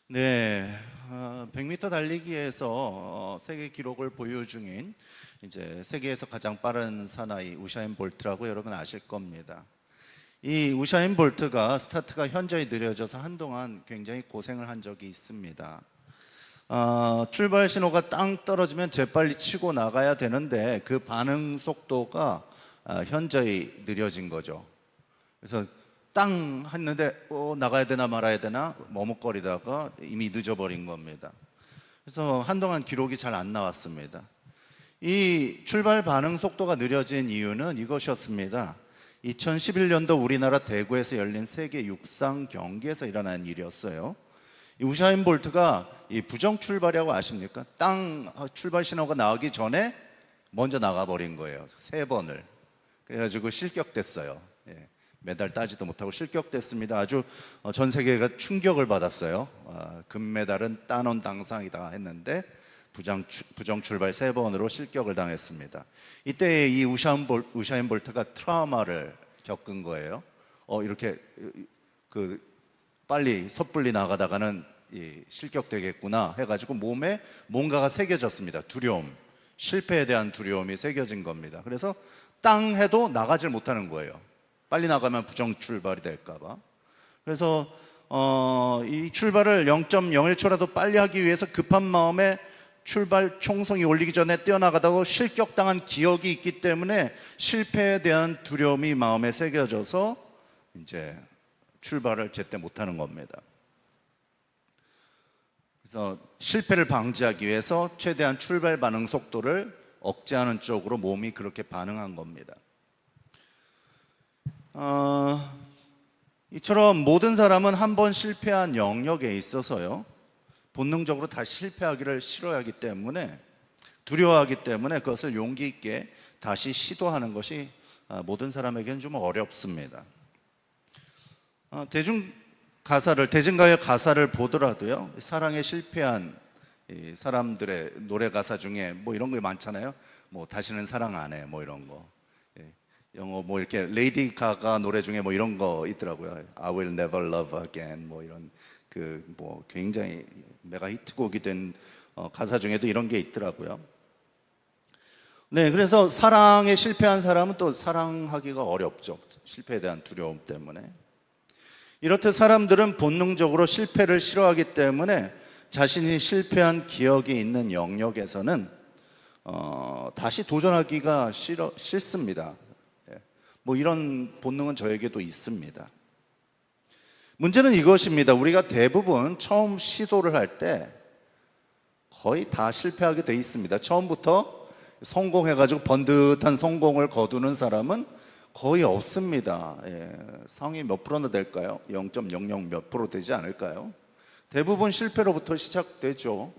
네, 100m 달리기에서 세계 기록을 보유 중인 이제 세계에서 가장 빠른 사나이 우사인 볼트라고 여러분 아실 겁니다. 이 우사인 볼트가 스타트가 현저히 느려져서 한동안 굉장히 고생을 한 적이 있습니다. 출발 신호가 땅 떨어지면 재빨리 치고 나가야 되는데 그 반응 속도가 현저히 느려진 거죠. 그래서 땅 했는데 나가야 되나 말아야 되나 머뭇거리다가 이미 늦어버린 겁니다. 그래서 한동안 기록이 잘 안 나왔습니다. 이 출발 반응 속도가 느려진 이유는 이것이었습니다. 2011년도 우리나라 대구에서 열린 세계 육상 경기에서 일어난 일이었어요. 이 우사인 볼트가 이 부정 출발이라고 아십니까? 땅 출발 신호가 나오기 전에 먼저 나가버린 거예요. 3번을. 그래가지고 실격됐어요. 예. 메달 따지도 못하고 실격됐습니다. 아주 전 세계가 충격을 받았어요. 금메달은 따놓은 당상이다 했는데 부정 출발 3번으로 실격을 당했습니다. 이때 이 우사인 볼트가 트라우마를 겪은 거예요. 이렇게 빨리 섣불리 나가다가는 실격되겠구나 해가지고 몸에 뭔가가 새겨졌습니다. 두려움, 실패에 대한 두려움이 새겨진 겁니다. 그래서 땅 해도 나가질 못하는 거예요. 빨리 나가면 부정 출발이 될까봐. 그래서 이 출발을 0.01초라도 빨리 하기 위해서 급한 마음에 출발 총성이 올리기 전에 뛰어나가다가 실격당한 기억이 있기 때문에 실패에 대한 두려움이 마음에 새겨져서 이제 출발을 제때 못하는 겁니다. 그래서 실패를 방지하기 위해서 최대한 출발 반응 속도를 억제하는 쪽으로 몸이 그렇게 반응한 겁니다. 이처럼 모든 사람은 한 번 실패한 영역에 있어서요, 본능적으로 다시 실패하기를 싫어하기 때문에, 두려워하기 때문에 그것을 용기 있게 다시 시도하는 것이 모든 사람에게는 좀 어렵습니다. 대중가의 가사를 보더라도요, 사랑에 실패한 사람들의 노래 가사 중에 뭐 이런 거 많잖아요. 뭐 다시는 사랑 안 해, 뭐 이런 거. 영어 뭐 이렇게 레이디 가가 노래 중에 뭐 이런 거 있더라고요. I will never love again, 뭐 이런 뭐 굉장히 메가 히트곡이 된 가사 중에도 이런 게 있더라고요. 네, 그래서 사랑에 실패한 사람은 또 사랑하기가 어렵죠. 실패에 대한 두려움 때문에. 이렇듯 사람들은 본능적으로 실패를 싫어하기 때문에 자신이 실패한 기억이 있는 영역에서는 다시 도전하기가 싫습니다. 뭐 이런 본능은 저에게도 있습니다. 문제는 이것입니다. 우리가 대부분 처음 시도를 할 때 거의 다 실패하게 돼 있습니다. 처음부터 성공해가지고 번듯한 성공을 거두는 사람은 거의 없습니다. 상위 몇 프로나 될까요? 0.00 몇 프로 되지 않을까요? 대부분 실패로부터 시작되죠.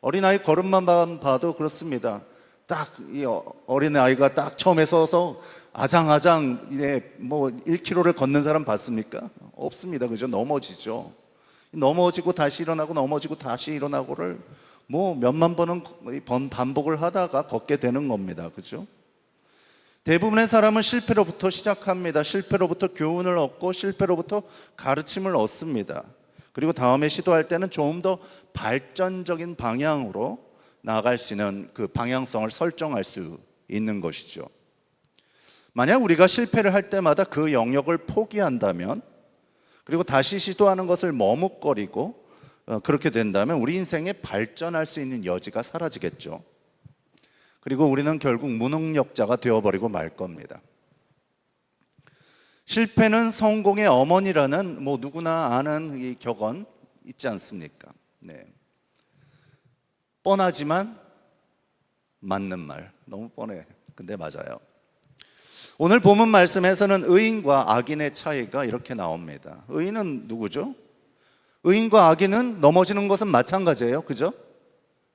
어린아이 걸음만 봐도 그렇습니다. 딱 이 어린아이가 딱 처음에 서서 아장아장 뭐 1km를 걷는 사람 봤습니까? 없습니다. 그죠? 넘어지죠. 넘어지고 다시 일어나고 넘어지고 다시 일어나고를 뭐 몇만 번은 반복을 하다가 걷게 되는 겁니다. 그죠? 대부분의 사람은 실패로부터 시작합니다. 실패로부터 교훈을 얻고 실패로부터 가르침을 얻습니다. 그리고 다음에 시도할 때는 좀 더 발전적인 방향으로 나아갈 수 있는 그 방향성을 설정할 수 있는 것이죠. 만약 우리가 실패를 할 때마다 그 영역을 포기한다면, 그리고 다시 시도하는 것을 머뭇거리고 그렇게 된다면 우리 인생에 발전할 수 있는 여지가 사라지겠죠. 그리고 우리는 결국 무능력자가 되어버리고 말 겁니다. 실패는 성공의 어머니라는 뭐 누구나 아는 이 격언 있지 않습니까? 네. 뻔하지만 맞는 말. 너무 뻔해. 근데 맞아요. 오늘 본문 말씀에서는 의인과 악인의 차이가 이렇게 나옵니다. 의인은 누구죠? 의인과 악인은 넘어지는 것은 마찬가지예요. 그죠?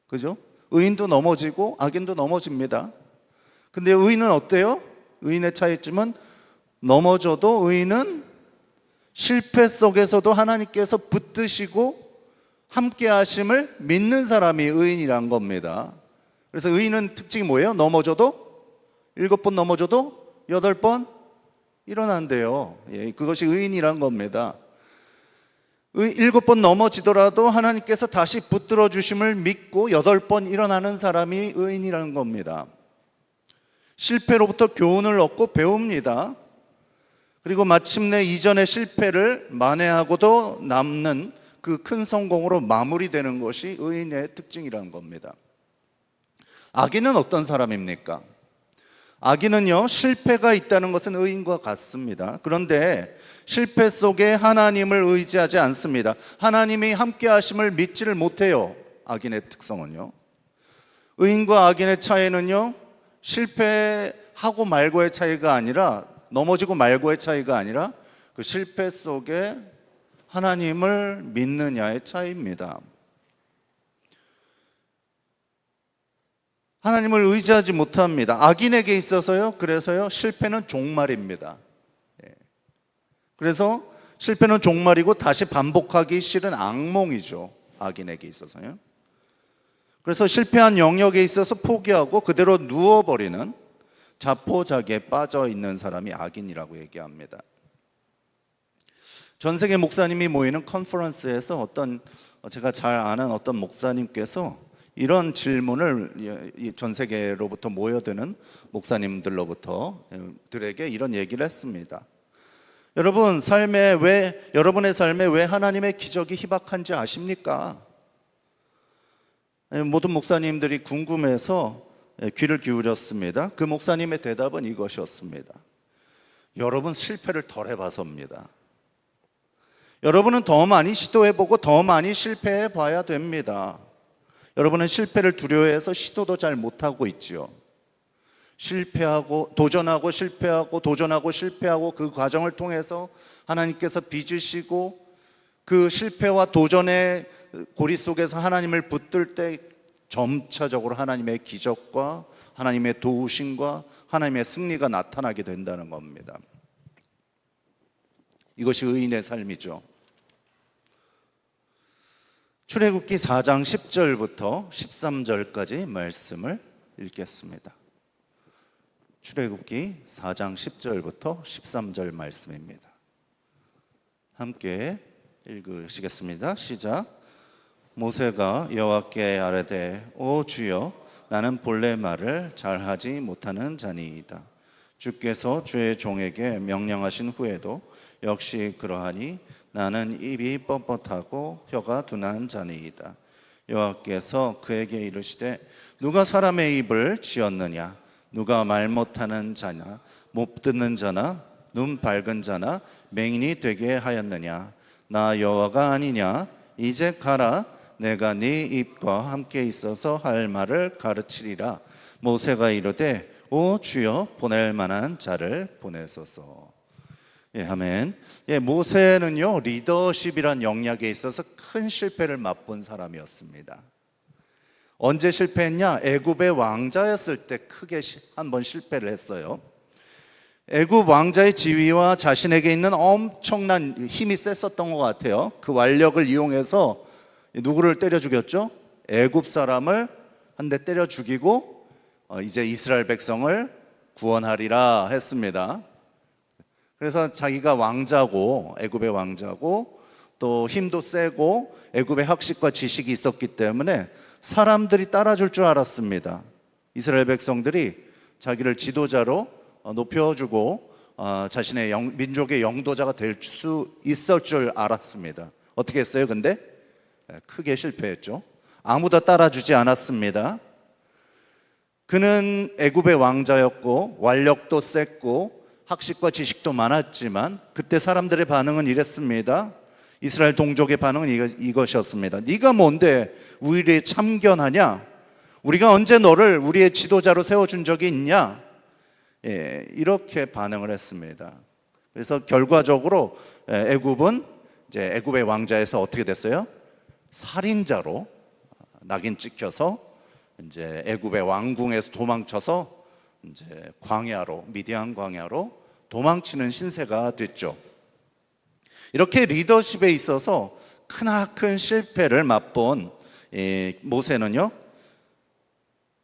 그죠? 의인도 넘어지고 악인도 넘어집니다. 근데 의인은 어때요? 의인의 차이점은 넘어져도 의인은 실패 속에서도 하나님께서 붙드시고 함께 하심을 믿는 사람이 의인이란 겁니다. 그래서 의인은 특징이 뭐예요? 넘어져도 7번 넘어져도 8번 일어난대요. 그것이 의인이란 겁니다. 7번 넘어지더라도 하나님께서 다시 붙들어 주심을 믿고 8번 일어나는 사람이 의인이라는 겁니다. 실패로부터 교훈을 얻고 배웁니다. 그리고 마침내 이전의 실패를 만회하고도 남는 그 큰 성공으로 마무리되는 것이 의인의 특징이라는 겁니다. 악인은 어떤 사람입니까? 악인은요, 실패가 있다는 것은 의인과 같습니다. 그런데 실패 속에 하나님을 의지하지 않습니다. 하나님이 함께 하심을 믿지를 못해요. 악인의 특성은요. 의인과 악인의 차이는요, 실패하고 말고의 차이가 아니라, 넘어지고 말고의 차이가 아니라 그 실패 속에 하나님을 믿느냐의 차이입니다. 하나님을 의지하지 못합니다. 악인에게 있어서요, 그래서요, 실패는 종말입니다. 그래서 실패는 종말이고 다시 반복하기 싫은 악몽이죠. 악인에게 있어서요. 그래서 실패한 영역에 있어서 포기하고 그대로 누워버리는 자포자기에 빠져 있는 사람이 악인이라고 얘기합니다. 전 세계 목사님이 모이는 컨퍼런스에서 제가 잘 아는 어떤 목사님께서 이런 질문을 전 세계로부터 모여드는 목사님들에게 이런 얘기를 했습니다. 여러분의 삶에 왜 하나님의 기적이 희박한지 아십니까? 모든 목사님들이 궁금해서 귀를 기울였습니다. 그 목사님의 대답은 이것이었습니다. 여러분 실패를 덜 해봐서입니다. 여러분은 더 많이 시도해보고 더 많이 실패해봐야 됩니다. 여러분은 실패를 두려워해서 시도도 잘 못하고 있죠. 실패하고 도전하고 실패하고 도전하고 실패하고 그 과정을 통해서 하나님께서 빚으시고 그 실패와 도전의 고리 속에서 하나님을 붙들 때 점차적으로 하나님의 기적과 하나님의 도우심과 하나님의 승리가 나타나게 된다는 겁니다. 이것이 의인의 삶이죠. 출애굽기 4장 10절부터 13절까지 말씀을 읽겠습니다. 출애굽기 4장 10절부터 13절 말씀입니다. 함께 읽으시겠습니다. 시작. 모세가 여호와께 아뢰되 오 주여 나는 본래 말을 잘하지 못하는 자니이다. 주께서 주의 종에게 명령하신 후에도 역시 그러하니 나는 입이 뻣뻣하고 혀가 둔한 자니이다. 여호와께서 그에게 이르시되 누가 사람의 입을 지었느냐? 누가 말 못하는 자냐? 못 듣는 자나 눈 밝은 자나 맹인이 되게 하였느냐? 나 여호와가 아니냐? 이제 가라. 내가 네 입과 함께 있어서 할 말을 가르치리라. 모세가 이르되 오 주여 보낼 만한 자를 보내소서. 예, 아멘. 예, 모세는요 리더십이란 영역에 있어서 큰 실패를 맛본 사람이었습니다. 언제 실패했냐? 애굽의 왕자였을 때 크게 한번 실패를 했어요. 애굽 왕자의 지위와 자신에게 있는 엄청난 힘이 셌었던 것 같아요. 그 완력을 이용해서 누구를 때려 죽였죠? 애굽 사람을 한 대 때려 죽이고 이제 이스라엘 백성을 구원하리라 했습니다. 그래서 자기가 왕자고 애굽의 왕자고 또 힘도 세고 애굽의 학식과 지식이 있었기 때문에 사람들이 따라줄 줄 알았습니다. 이스라엘 백성들이 자기를 지도자로 높여주고 자신의 민족의 영도자가 될 수 있을 줄 알았습니다. 어떻게 했어요? 근데 크게 실패했죠. 아무도 따라주지 않았습니다. 그는 애굽의 왕자였고 완력도 셌고 학식과 지식도 많았지만 그때 사람들의 반응은 이랬습니다. 이스라엘 동족의 반응은 이것이었습니다. 네가 뭔데 우리를 참견하냐? 우리가 언제 너를 우리의 지도자로 세워준 적이 있냐? 예, 이렇게 반응을 했습니다. 그래서 결과적으로 애굽은 이제 애굽의 왕자에서 어떻게 됐어요? 살인자로 낙인 찍혀서 이제 애굽의 왕궁에서 도망쳐서 이제 광야로 미디안 광야로 도망치는 신세가 됐죠. 이렇게 리더십에 있어서 크나큰 실패를 맛본 모세는요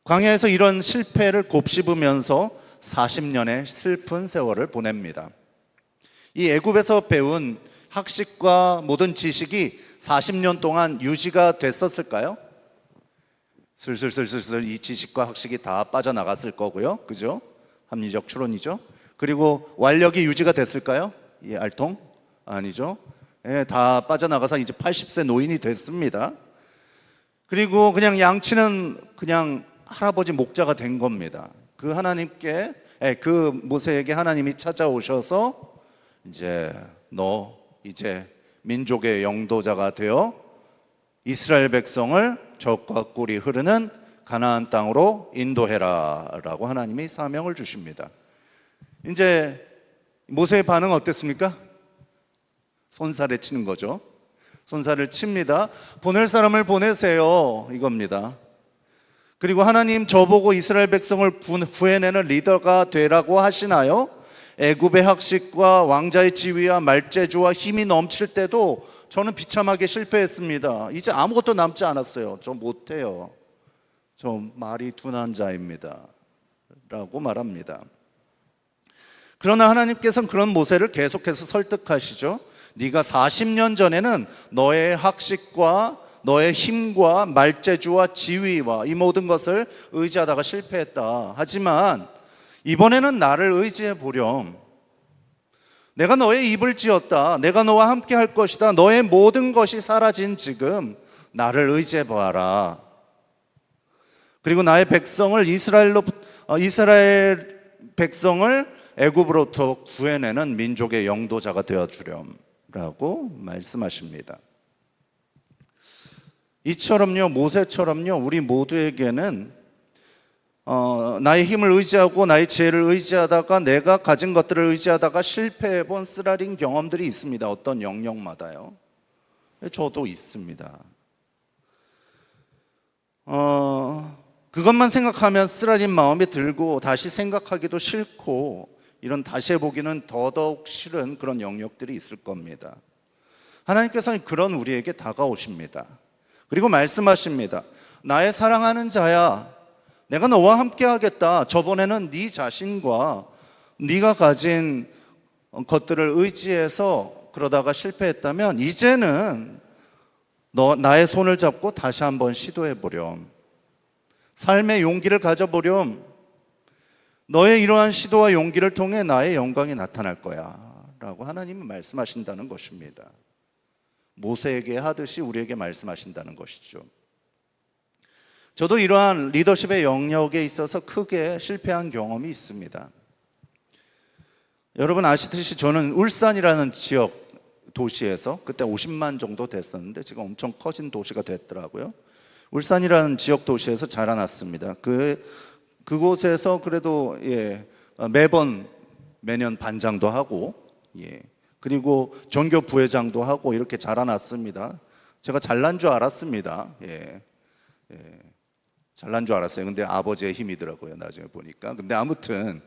광야에서 이런 실패를 곱씹으면서 40년의 슬픈 세월을 보냅니다. 이 애굽에서 배운 학식과 모든 지식이 40년 동안 유지가 됐었을까요? 슬슬 이 지식과 학식이 다 빠져나갔을 거고요. 그죠? 합리적 추론이죠. 그리고 완력이 유지가 됐을까요? 이 알통? 아니죠. 예, 다 빠져나가서 이제 80세 노인이 됐습니다. 그리고 그냥 양치는 그냥 할아버지 목자가 된 겁니다. 그 하나님께, 그 모세에게 하나님이 찾아오셔서 이제 너 이제 민족의 영도자가 되어 이스라엘 백성을 적과 꿀이 흐르는 가나안 땅으로 인도해라 라고 하나님이 사명을 주십니다. 이제 모세의 반응 어땠습니까? 손살에 치는 거죠. 손살을 칩니다. 보낼 사람을 보내세요 이겁니다. 그리고 하나님 저보고 이스라엘 백성을 구해내는 리더가 되라고 하시나요? 애굽의 학식과 왕자의 지위와 말재주와 힘이 넘칠 때도 저는 비참하게 실패했습니다. 이제 아무것도 남지 않았어요. 저 못해요. 저 말이 둔한 자입니다 라고 말합니다. 그러나 하나님께서는 그런 모세를 계속해서 설득하시죠. 네가 40년 전에는 너의 학식과 너의 힘과 말재주와 지위와 이 모든 것을 의지하다가 실패했다. 하지만 이번에는 나를 의지해 보렴. 내가 너의 입을 지었다. 내가 너와 함께 할 것이다. 너의 모든 것이 사라진 지금 나를 의지해 보아라. 그리고 나의 백성을 이스라엘 백성을 애굽으로부터 구해내는 민족의 영도자가 되어 주렴라고 말씀하십니다. 이처럼요, 모세처럼요, 우리 모두에게는 나의 힘을 의지하고 나의 지혜를 의지하다가 내가 가진 것들을 의지하다가 실패해본 쓰라린 경험들이 있습니다. 어떤 영역마다요. 저도 있습니다. 그것만 생각하면 쓰라린 마음이 들고 다시 생각하기도 싫고 이런 다시 해보기는 더더욱 싫은 그런 영역들이 있을 겁니다. 하나님께서는 그런 우리에게 다가오십니다. 그리고 말씀하십니다. 나의 사랑하는 자야, 내가 너와 함께 하겠다. 저번에는 네 자신과 네가 가진 것들을 의지해서 그러다가 실패했다면 이제는 나의 손을 잡고 다시 한번 시도해 보렴. 삶의 용기를 가져보렴. 너의 이러한 시도와 용기를 통해 나의 영광이 나타날 거야 라고 하나님은 말씀하신다는 것입니다. 모세에게 하듯이 우리에게 말씀하신다는 것이죠. 저도 이러한 리더십의 영역에 있어서 크게 실패한 경험이 있습니다. 여러분 아시듯이 저는 울산이라는 지역 도시에서 그때 50만 정도 됐었는데 지금 엄청 커진 도시가 됐더라고요. 울산이라는 지역 도시에서 자라났습니다. 그곳에서 그래도 매년 반장도 하고 그리고 종교 부회장도 하고 이렇게 자라났습니다. 제가 잘난 줄 알았습니다. 잘난 줄 알았어요. 근데 아버지의 힘이더라고요. 나중에 보니까. 근데 아무튼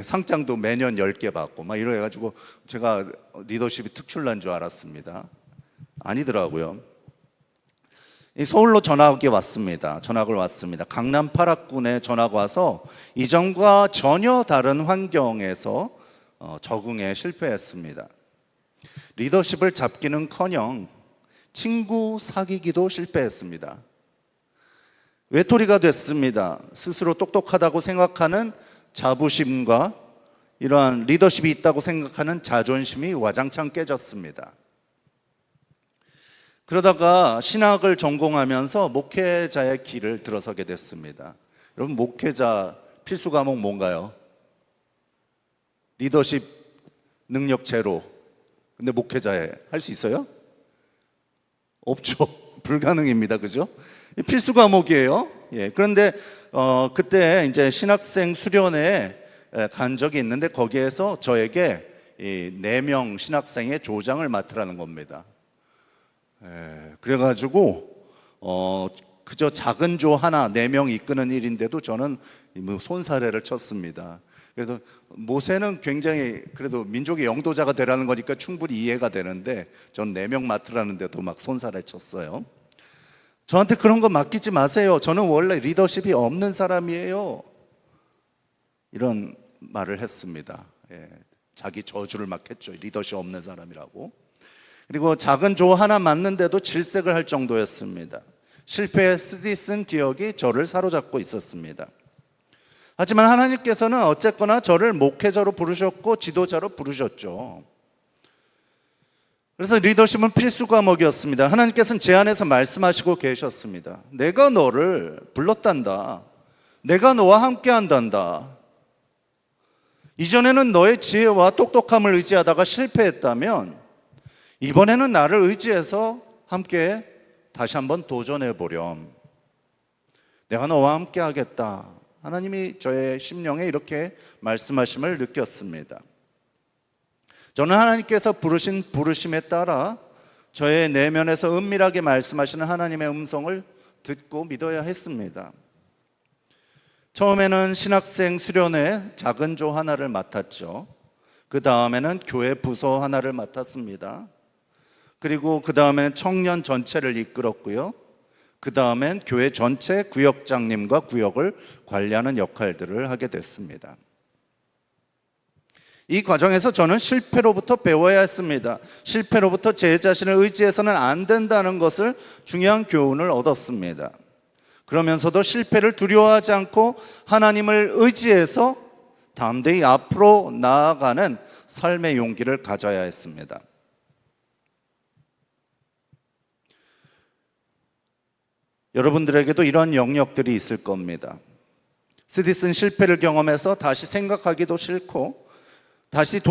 상장도 매년 10개 받고 막 이래가지고 제가 리더십이 특출난 줄 알았습니다. 아니더라고요. 서울로 전학이 왔습니다. 전학을 왔습니다. 강남 8학군에 전학 와서 이전과 전혀 다른 환경에서 적응에 실패했습니다. 리더십을 잡기는커녕 친구 사귀기도 실패했습니다. 외톨이가 됐습니다. 스스로 똑똑하다고 생각하는 자부심과 이러한 리더십이 있다고 생각하는 자존심이 와장창 깨졌습니다. 그러다가 신학을 전공하면서 목회자의 길을 들어서게 됐습니다. 여러분 목회자 필수 과목 뭔가요? 리더십 능력 제로. 근데 목회자에 할 수 있어요? 없죠. 불가능입니다. 그죠? 필수 과목이에요. 그런데 그때 이제 신학생 수련회에 간 적이 있는데 거기에서 저에게 이 4명 신학생의 조장을 맡으라는 겁니다. 그래가지고 그저 작은 조 하나 4명 이끄는 일인데도 저는 손사래를 쳤습니다. 그래서 모세는 굉장히 그래도 민족의 영도자가 되라는 거니까 충분히 이해가 되는데 전 4명 맡으라는데도 막 손사래 쳤어요. 저한테 그런 거 맡기지 마세요. 저는 원래 리더십이 없는 사람이에요. 이런 말을 했습니다. 자기 저주를 막 했죠. 리더십 없는 사람이라고. 그리고 작은 조 하나 맞는데도 질색을 할 정도였습니다. 실패의 쓰디쓴 기억이 저를 사로잡고 있었습니다. 하지만 하나님께서는 어쨌거나 저를 목회자로 부르셨고 지도자로 부르셨죠. 그래서 리더십은 필수 과목이었습니다. 하나님께서는 제 안에서 말씀하시고 계셨습니다. 내가 너를 불렀단다. 내가 너와 함께 한단다. 이전에는 너의 지혜와 똑똑함을 의지하다가 실패했다면 이번에는 나를 의지해서 함께 다시 한번 도전해 보렴. 내가 너와 함께 하겠다. 하나님이 저의 심령에 이렇게 말씀하심을 느꼈습니다. 저는 하나님께서 부르신 부르심에 따라 저의 내면에서 은밀하게 말씀하시는 하나님의 음성을 듣고 믿어야 했습니다. 처음에는 신학생 수련회 작은 조 하나를 맡았죠. 그 다음에는 교회 부서 하나를 맡았습니다. 그리고 그 다음에는 청년 전체를 이끌었고요. 그 다음엔 교회 전체 구역장님과 구역을 관리하는 역할들을 하게 됐습니다. 이 과정에서 저는 실패로부터 배워야 했습니다. 실패로부터 제 자신을 의지해서는 안 된다는 것을 중요한 교훈을 얻었습니다. 그러면서도 실패를 두려워하지 않고 하나님을 의지해서 담대히 앞으로 나아가는 삶의 용기를 가져야 했습니다. 여러분들에게도 이런 영역들이 있을 겁니다. 쓰디쓴 실패를 경험해서 다시 생각하기도 싫고 다시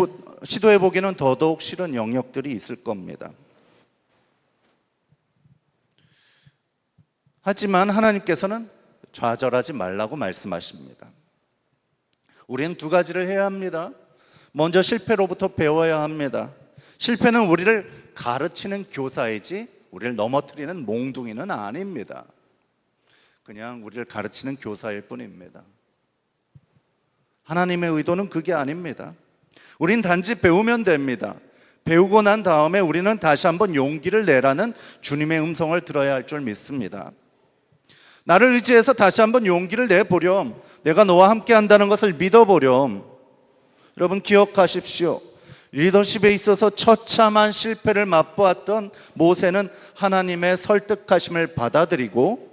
시도해보기는 더더욱 싫은 영역들이 있을 겁니다. 하지만 하나님께서는 좌절하지 말라고 말씀하십니다. 우리는 두 가지를 해야 합니다. 먼저 실패로부터 배워야 합니다. 실패는 우리를 가르치는 교사이지 우리를 넘어뜨리는 몽둥이는 아닙니다. 그냥 우리를 가르치는 교사일 뿐입니다. 하나님의 의도는 그게 아닙니다. 우린 단지 배우면 됩니다. 배우고 난 다음에 우리는 다시 한번 용기를 내라는 주님의 음성을 들어야 할 줄 믿습니다. 나를 의지해서 다시 한번 용기를 내보렴. 내가 너와 함께 한다는 것을 믿어보렴. 여러분 기억하십시오. 리더십에 있어서 처참한 실패를 맛보았던 모세는 하나님의 설득하심을 받아들이고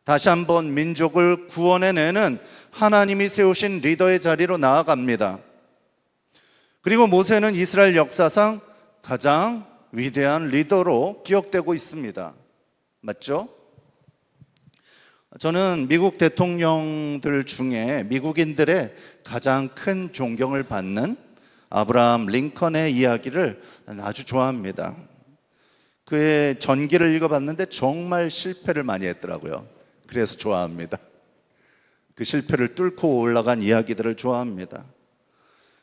다시 한번 민족을 구원해내는 하나님이 세우신 리더의 자리로 나아갑니다. 그리고 모세는 이스라엘 역사상 가장 위대한 리더로 기억되고 있습니다. 맞죠? 저는 미국 대통령들 중에 미국인들의 가장 큰 존경을 받는 아브라함 링컨의 이야기를 아주 좋아합니다. 그의 전기를 읽어봤는데 정말 실패를 많이 했더라고요. 그래서 좋아합니다. 그 실패를 뚫고 올라간 이야기들을 좋아합니다.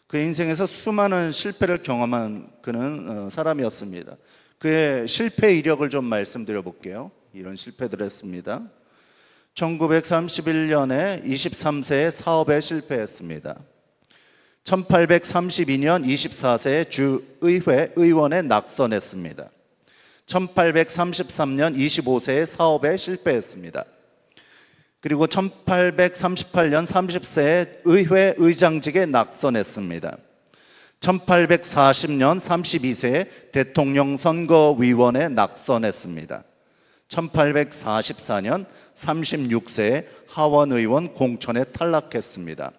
그 인생에서 수많은 실패를 경험한 그는 사람이었습니다. 그의 실패 이력을 좀 말씀드려 볼게요. 이런 실패들을 했습니다. 1931년에 23세에 사업에 실패했습니다. 1832년 24세에 주의회 의원에 낙선했습니다. 1833년 25세에 사업에 실패했습니다. 그리고 1838년 30세에 의회 의장직에 낙선했습니다. 1840년 32세에 대통령 선거위원회 낙선했습니다. 1844년 36세에 하원의원 공천에 탈락했습니다.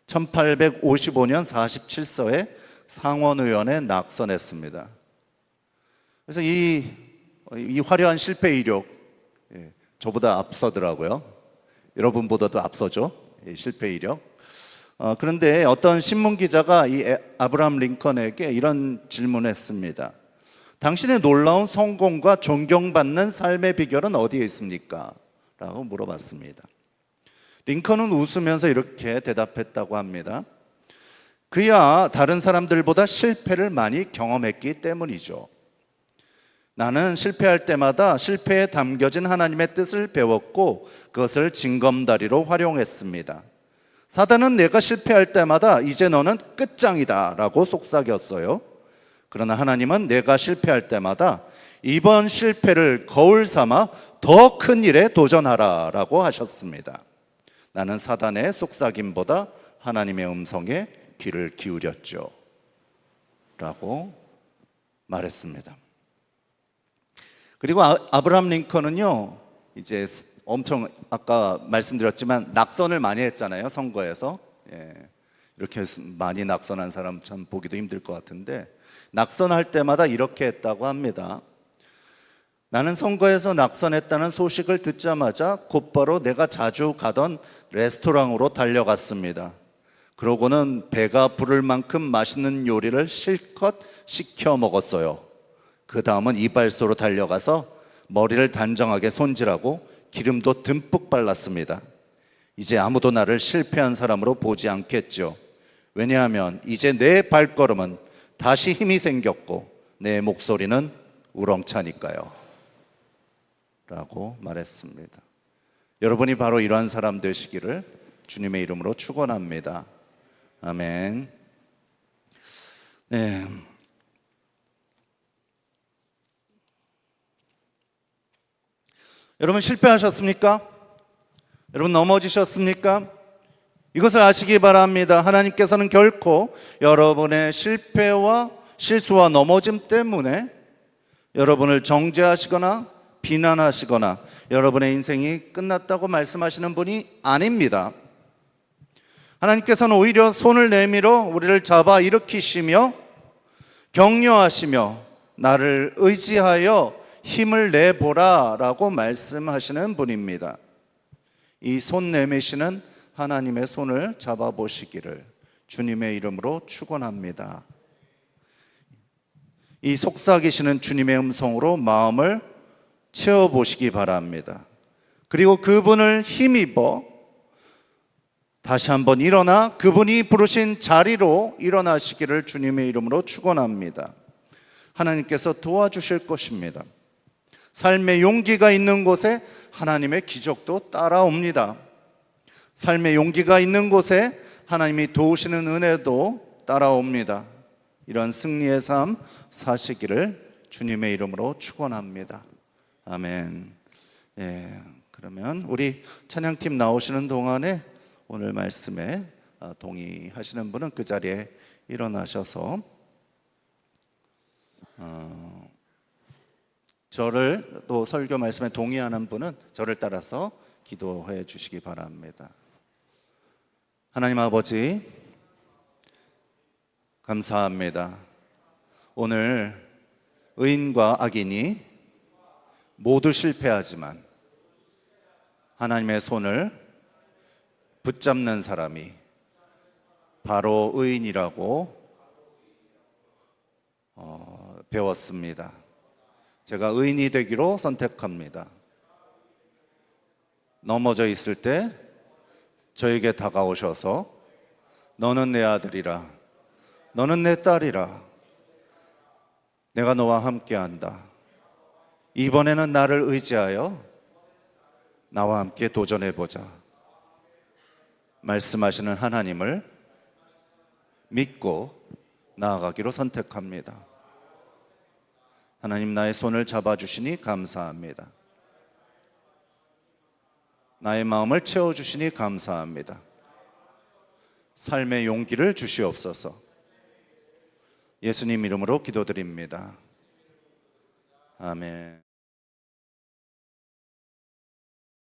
1855년 47세에 상원의원에 낙선했습니다. 그래서 이 화려한 실패 이력, 저보다 앞서더라고요. 여러분보다도 앞서죠. 실패 이력. 그런데 어떤 신문 기자가 이 아브라함 링컨에게 이런 질문을 했습니다. 당신의 놀라운 성공과 존경받는 삶의 비결은 어디에 있습니까? 라고 물어봤습니다. 링컨은 웃으면서 이렇게 대답했다고 합니다. 그야 다른 사람들보다 실패를 많이 경험했기 때문이죠. 나는 실패할 때마다 실패에 담겨진 하나님의 뜻을 배웠고 그것을 징검다리로 활용했습니다. 사단은 내가 실패할 때마다 이제 너는 끝장이다 라고 속삭였어요. 그러나 하나님은 내가 실패할 때마다 이번 실패를 거울 삼아 더 큰 일에 도전하라 라고 하셨습니다. 나는 사단의 속삭임보다 하나님의 음성에 귀를 기울였죠 라고 말했습니다. 그리고 아브라함 링컨은요, 이제 엄청 아까 말씀드렸지만 낙선을 많이 했잖아요, 선거에서. 예, 이렇게 많이 낙선한 사람 참 보기도 힘들 것 같은데, 낙선할 때마다 이렇게 했다고 합니다. 나는 선거에서 낙선했다는 소식을 듣자마자 곧바로 내가 자주 가던 레스토랑으로 달려갔습니다. 그러고는 배가 부를 만큼 맛있는 요리를 실컷 시켜 먹었어요. 그 다음은 이발소로 달려가서 머리를 단정하게 손질하고 기름도 듬뿍 발랐습니다. 이제 아무도 나를 실패한 사람으로 보지 않겠죠. 왜냐하면 이제 내 발걸음은 다시 힘이 생겼고 내 목소리는 우렁차니까요. 라고 말했습니다. 여러분이 바로 이러한 사람 되시기를 주님의 이름으로 축원합니다. 아멘. 네. 여러분 실패하셨습니까? 여러분 넘어지셨습니까? 이것을 아시기 바랍니다. 하나님께서는 결코 여러분의 실패와 실수와 넘어짐 때문에 여러분을 정죄하시거나 비난하시거나 여러분의 인생이 끝났다고 말씀하시는 분이 아닙니다. 하나님께서는 오히려 손을 내밀어 우리를 잡아 일으키시며 격려하시며 나를 의지하여 힘을 내보라 라고 말씀하시는 분입니다. 이 손 내미시는 하나님의 손을 잡아보시기를 주님의 이름으로 축원합니다. 이 속삭이시는 주님의 음성으로 마음을 채워보시기 바랍니다. 그리고 그분을 힘입어 다시 한번 일어나 그분이 부르신 자리로 일어나시기를 주님의 이름으로 축원합니다. 하나님께서 도와주실 것입니다. 삶의 용기가 있는 곳에 하나님의 기적도 따라옵니다. 삶의 용기가 있는 곳에 하나님이 도우시는 은혜도 따라옵니다. 이런 승리의 삶 사시기를 주님의 이름으로 축원합니다. 아멘. 예, 그러면 우리 찬양팀 나오시는 동안에 오늘 말씀에 동의하시는 분은 그 자리에 일어나셔서 저를 또 설교 말씀에 동의하는 분은 저를 따라서 기도해 주시기 바랍니다. 하나님 아버지 감사합니다. 오늘 의인과 악인이 모두 실패하지만 하나님의 손을 붙잡는 사람이 바로 의인이라고 배웠습니다. 제가 의인이 되기로 선택합니다. 넘어져 있을 때 저에게 다가오셔서 너는 내 아들이라, 너는 내 딸이라, 내가 너와 함께한다. 이번에는 나를 의지하여 나와 함께 도전해보자. 말씀하시는 하나님을 믿고 나아가기로 선택합니다. 하나님 나의 손을 잡아주시니 감사합니다. 나의 마음을 채워주시니 감사합니다. 삶의 용기를 주시옵소서. 예수님 이름으로 기도드립니다. 아멘.